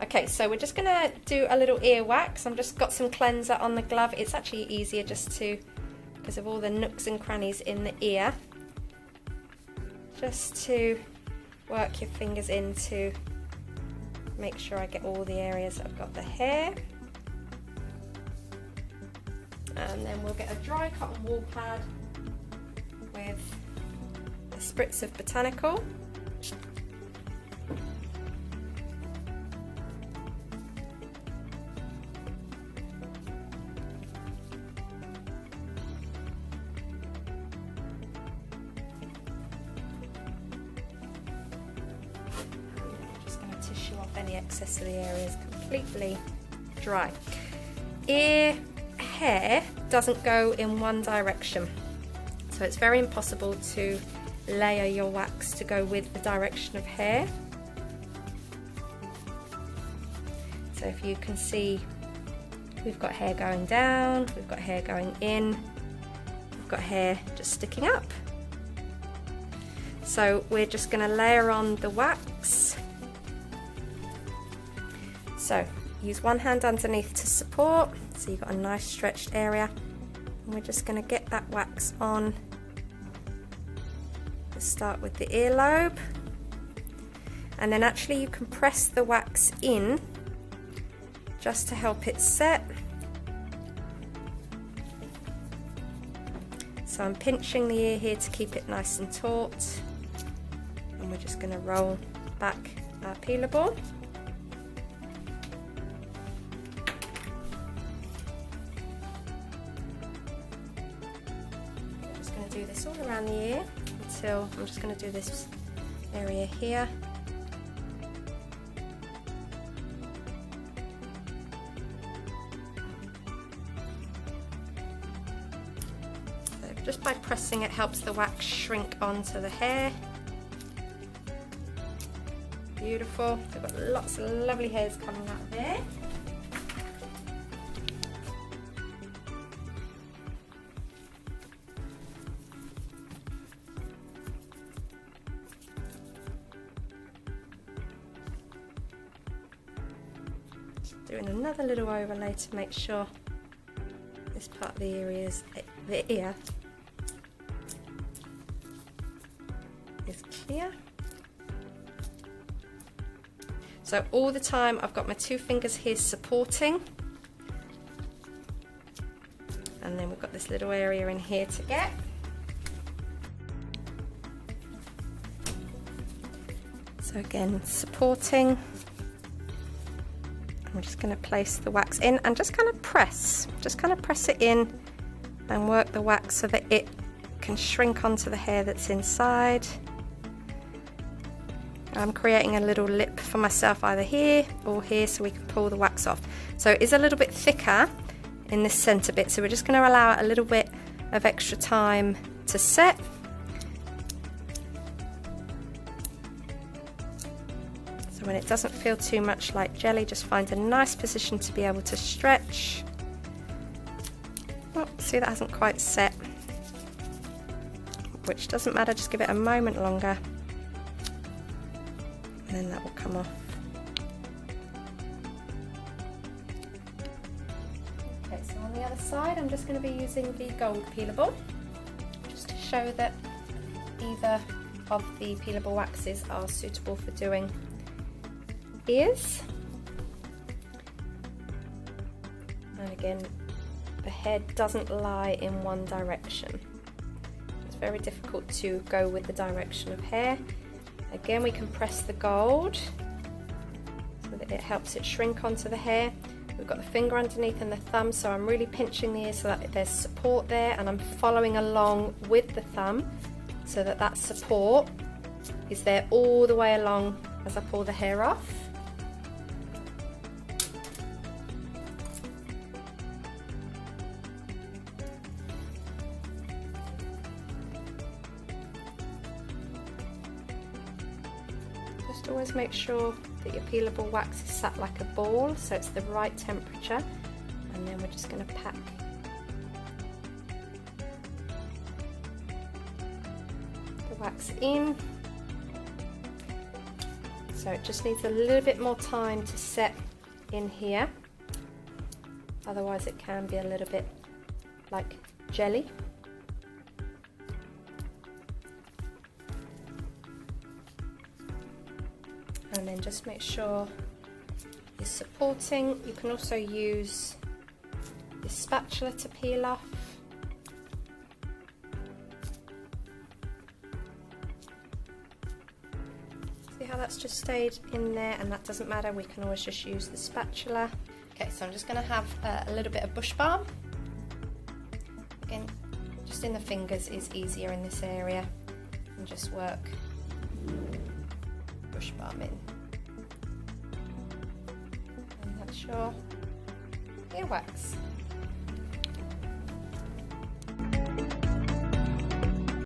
Okay, so we're just gonna do a little ear wax. I've just got some cleanser on the glove. It's actually easier just to, because of all the nooks and crannies in the ear, just to work your fingers in to make sure I get all the areas that I've got the hair. And then we'll get a dry cotton wool pad with a spritz of botanical. Any excess of the area is completely dry. Ear hair doesn't go in one direction, so it's very impossible to layer your wax to go with the direction of hair. So if you can see, we've got hair going down, we've got hair going in, we've got hair just sticking up. So we're just going to layer on the wax. So use one hand underneath to support, so you've got a nice stretched area, and we're just going to get that wax on. Let's start with the earlobe, and then actually you can press the wax in just to help it set. So I'm pinching the ear here to keep it nice and taut, and we're just going to roll back our peelable. Do this all around the ear until I'm just going to do this area here. So just by pressing it helps the wax shrink onto the hair. Beautiful. We've got lots of lovely hairs coming out there. Doing another little overlay to make sure this part of the ear is clear. So all the time I've got my two fingers here supporting, and then we've got this little area in here to get. So again, supporting. I'm just going to place the wax in and just kind of press it in and work the wax so that it can shrink onto the hair that's inside. I'm creating a little lip for myself either here or here so we can pull the wax off. So it is a little bit thicker in this center bit, so we're just going to allow it a little bit of extra time to set. So when it doesn't feel too much like jelly, just find a nice position to be able to stretch. Oh, see, that hasn't quite set, which doesn't matter, just give it a moment longer and then that will come off. Okay, so on the other side I'm just going to be using the gold peelable just to show that either of the peelable waxes are suitable for doing ears. And again, the head doesn't lie in one direction. It's very difficult to go with the direction of hair. Again, we can press the gold so that it helps it shrink onto the hair. We've got the finger underneath and the thumb, so I'm really pinching the ear so that there's support there, and I'm following along with the thumb so that that support is there all the way along as I pull the hair off. Just always make sure that your peelable wax is sat like a ball, so it's the right temperature, and then we're just going to pack the wax in. So it just needs a little bit more time to set in here, otherwise it can be a little bit like jelly. And then just make sure it's supporting. You can also use this spatula to peel off. See how that's just stayed in there, and that doesn't matter, we can always just use the spatula. Okay, so I'm just going to have a little bit of bush balm. Again, just in the fingers is easier in this area, and just work bush balm in. And that's your earwax.